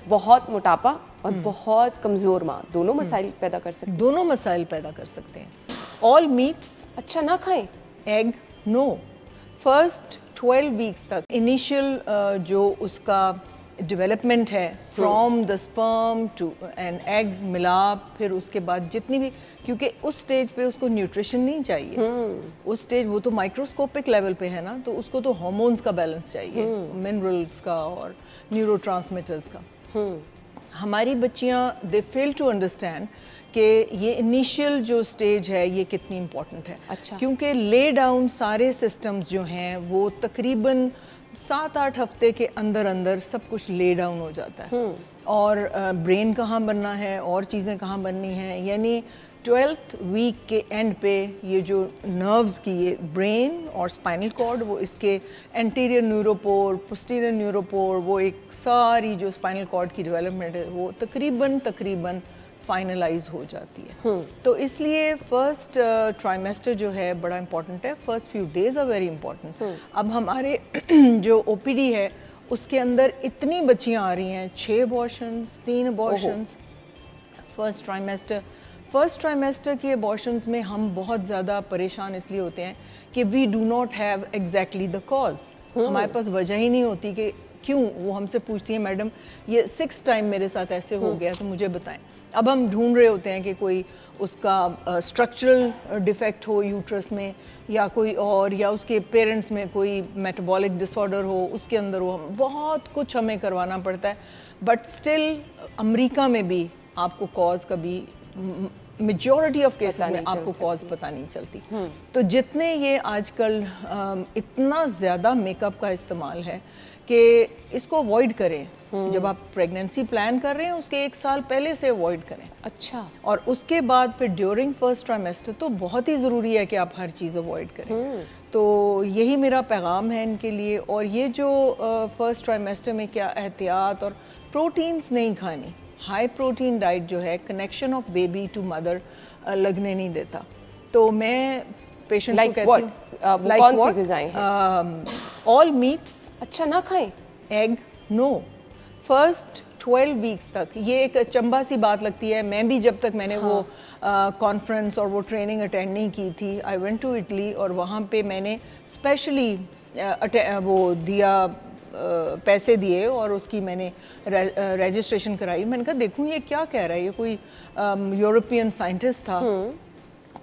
बहुत मोटापा और बहुत कमज़ोर माँ दोनों मसाइल पैदा कर सकते हैं। दोनों मसाइल पैदा कर सकते हैं। ऑल मीट्स अच्छा ना खाएं। Egg no. फर्स्ट 12 वीक्स तक इनिशियल जो उसका डेवलपमेंट है from the sperm to an egg मिलाप, फिर उसके बाद जितनी भी, क्योंकि उस स्टेज पे उसको न्यूट्रिशन नहीं चाहिए, उस स्टेज वो तो माइक्रोस्कोपिक लेवल पे है ना, तो उसको तो हार्मोन्स का बैलेंस चाहिए, मिनरल्स का और न्यूरोट्रांसमीटर्स का। हमारी बच्चियां दे फेल टू अंडरस्टैंड कि ये इनिशियल जो स्टेज है ये कितनी इम्पोर्टेंट है। अच्छा। क्योंकि ले डाउन सारे सिस्टम्स जो हैं वो तकरीबन 7-8 हफ्ते के अंदर अंदर सब कुछ ले डाउन हो जाता है। और ब्रेन कहाँ बनना है और चीज़ें कहाँ बननी हैं, यानी 12th वीक के एंड पे ये जो नर्व्स की ये ब्रेन और स्पाइनल कॉर्ड, वो इसके एंटीरियर न्यूरोपोर, पोस्टीरियर न्यूरोपोर, वो एक सारी जो स्पाइनल कॉर्ड की डेवलपमेंट है वो तकरीबन फाइनलाइज हो जाती है। तो इसलिए फर्स्ट ट्राइमेस्टर जो है बड़ा इंपॉर्टेंट है, first few days are very important. अब हमारे जो ओपीडी है उसके अंदर इतनी बच्चियां आ रही हैं, 6 अबॉर्शंस, 3 अबॉर्शंस फर्स्ट ट्राइमेस्टर की अबॉर्शंस में हम बहुत ज़्यादा परेशान इसलिए होते हैं कि we do not have exactly the cause. हमारे पास वजह ही नहीं होती कि क्यों। वो हमसे पूछती है, मैडम ये 6 टाइम मेरे साथ ऐसे हो गया, तो मुझे बताएं। अब हम ढूंढ रहे होते हैं कि कोई उसका स्ट्रक्चरल डिफेक्ट हो यूट्रस में, या कोई और, या उसके पेरेंट्स में कोई मेटाबॉलिक डिसऑर्डर हो, उसके अंदर हो, बहुत कुछ हमें करवाना पड़ता है। बट स्टिल अमेरिका में भी आपको कॉज कभी, मेजॉरिटी ऑफ केसेस में आपको कॉज पता नहीं चलती। तो जितने ये आजकल इतना ज़्यादा मेकअप का इस्तेमाल है कि इसको अवॉइड करें। जब आप प्रेगनेंसी प्लान कर रहे हैं उसके 1 साल पहले से अवॉइड करें। अच्छा। और उसके बाद फिर ड्यूरिंग फर्स्ट ट्राइमेस्टर तो बहुत ही ज़रूरी है कि आप हर चीज़ अवॉइड करें। तो यही मेरा पैगाम है इनके लिए। और ये जो फर्स्ट ट्राइमेस्टर में क्या एहतियात, और प्रोटीन्स नहीं खानी, हाई प्रोटीन डाइट जो है connection of baby to mother लगने नहीं देता। तो मैं पेशेंट को कहती हूँ कौन सी ग़िज़ाएं हैं? ऑल मीट्स अच्छा ना खाएं। Egg no. फर्स्ट 12 वीक्स तक ये एक अचंभा सी बात लगती है। मैं भी जब तक मैंने वो कॉन्फ्रेंस और वो ट्रेनिंग अटेंड नहीं की थी, आई वेंट टू इटली, और वहाँ पे मैंने स्पेशली वो दिया, पैसे दिए और उसकी मैंने रजिस्ट्रेशन कराई। मैंने कहा देखूँ ये क्या कह रहा है, ये कोई यूरोपियन साइंटिस्ट था,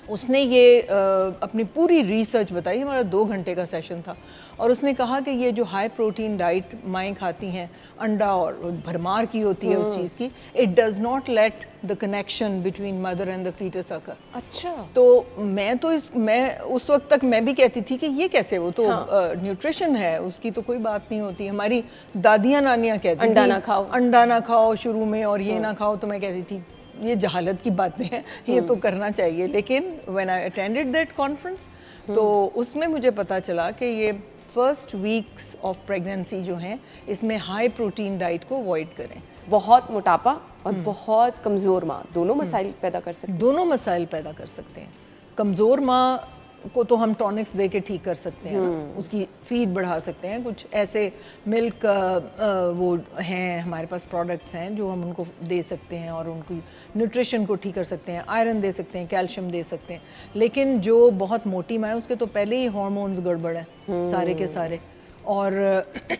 उसने ये अपनी पूरी रिसर्च बताई। हमारा 2 घंटे का सेशन था, और उसने कहा कि ये जो हाई प्रोटीन डाइट माएँ खाती हैं, अंडा और भरमार की होती है उस चीज़ की, it does not let the connection between mother and the foetus occur. अच्छा। तो मैं उस वक्त तक मैं भी कहती थी कि ये कैसे, वो तो न्यूट्रिशन है, उसकी तो कोई बात नहीं होती। हमारी दादियाँ नानियाँ कहती थी अंडा ना खाओ शुरू में, और ये ना खाओ, तो मैं कहती थी ये जहालत की बातें हैं, ये तो करना चाहिए। लेकिन when I attended that conference, तो उसमें मुझे पता चला कि ये फर्स्ट वीक्स ऑफ प्रेगनेंसी जो हैं इसमें हाई प्रोटीन डाइट को अवॉइड करें। बहुत मोटापा और बहुत कमज़ोर माँ दोनों मसाइल पैदा कर सकते हैं। दोनों मसाइल पैदा कर सकते हैं। कमज़ोर माँ को तो हम टॉनिक्स दे के ठीक कर सकते हैं ना, उसकी फीड बढ़ा सकते हैं। कुछ ऐसे मिल्क वो हैं हमारे पास, प्रोडक्ट्स हैं जो हम उनको दे सकते हैं और उनकी न्यूट्रिशन को ठीक कर सकते हैं, आयरन दे सकते हैं, कैल्शियम दे सकते हैं। लेकिन जो बहुत मोटी माँ है उसके तो पहले ही हार्मोन्स गड़बड़ है सारे के सारे। और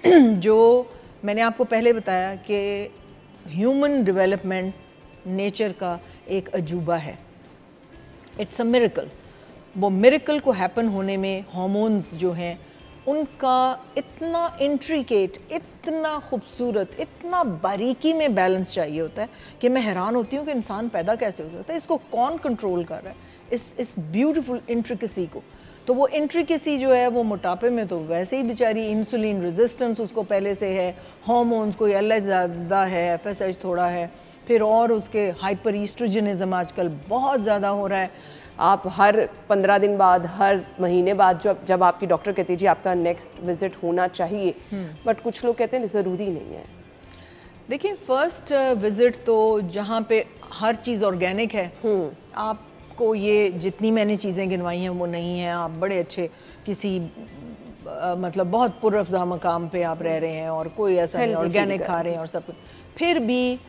जो मैंने आपको पहले बताया कि ह्यूमन डेवलपमेंट नेचर का एक अजूबा है, इट्स अ मिरेकल। वो मिरेकल को हैपन होने में हार्मोन्स जो हैं उनका इतना इंट्रिकेट, इतना खूबसूरत, इतना बारीकी में बैलेंस चाहिए होता है कि मैं हैरान होती हूँ कि इंसान पैदा कैसे हो सकता है। इसको कौन कंट्रोल कर रहा है, इस ब्यूटीफुल इंट्रिकेसी को। तो वो इंट्रिकेसी जो है वो मोटापे में तो वैसे ही बेचारी इंसुलिन रेजिस्टेंस उसको पहले से है, हार्मोन्स कोई अलग ज़्यादा है, FSH थोड़ा है, फिर और उसके हाइपर ईस्ट्रोजनिज्म आजकल बहुत ज़्यादा हो रहा है। आप हर 15 दिन बाद, हर महीने बाद जब आपकी डॉक्टर कहती है जी आपका नेक्स्ट विजिट होना चाहिए, बट कुछ लोग कहते हैं ज़रूरी नहीं है। देखिए फर्स्ट विजिट तो जहाँ पे हर चीज़ ऑर्गेनिक है, आपको ये जितनी मैंने चीज़ें गिनवाई हैं वो नहीं है, आप बड़े अच्छे किसी मतलब बहुत पुरअफ़ज़ा मकाम पे आप रह रहे हैं और कोई ऐसा नहीं, Healthy ऑर्गेनिक feel खा रहे हैं और सब कुछ, फिर भी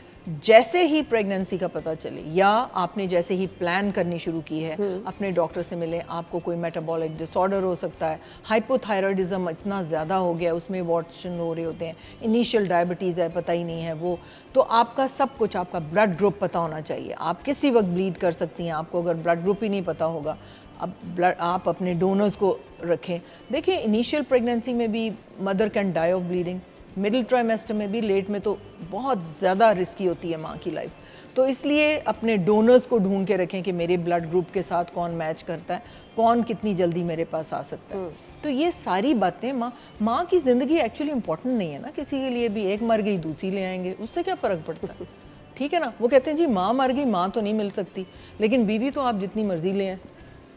जैसे ही प्रेगनेंसी का पता चले या आपने जैसे ही प्लान करनी शुरू की है, अपने डॉक्टर से मिलें। आपको कोई मेटाबॉलिक डिसऑर्डर हो सकता है, हाइपोथायराइडिज्म इतना ज़्यादा हो गया, उसमें अबॉर्शन हो रहे होते हैं, इनिशियल डायबिटीज़ है, पता ही नहीं है वो, तो आपका सब कुछ, आपका ब्लड ग्रुप पता होना चाहिए। आप किसी वक्त ब्लीड कर सकती हैं, आपको अगर ब्लड ग्रुप ही नहीं पता होगा, अब ब्लड आप अपने डोनर्स को रखें। देखिए इनिशियल प्रेगनेंसी में भी mother can die of bleeding, middle trimester में भी, लेट में तो बहुत ज़्यादा रिस्की होती है माँ की लाइफ। तो इसलिए अपने डोनर्स को ढूंढ के रखें कि मेरे ब्लड ग्रुप के साथ कौन मैच करता है, कौन कितनी जल्दी मेरे पास आ सकता है। तो ये सारी बातें, माँ की ज़िंदगी एक्चुअली इंपॉर्टेंट नहीं है ना किसी के लिए भी। एक मर गई दूसरी ले आएंगे, उससे क्या फ़र्क पड़ता है? ठीक है ना, वो कहते हैं जी माँ मर गई, माँ तो नहीं मिल सकती, लेकिन बीवी तो आप जितनी मर्जी ले आएं।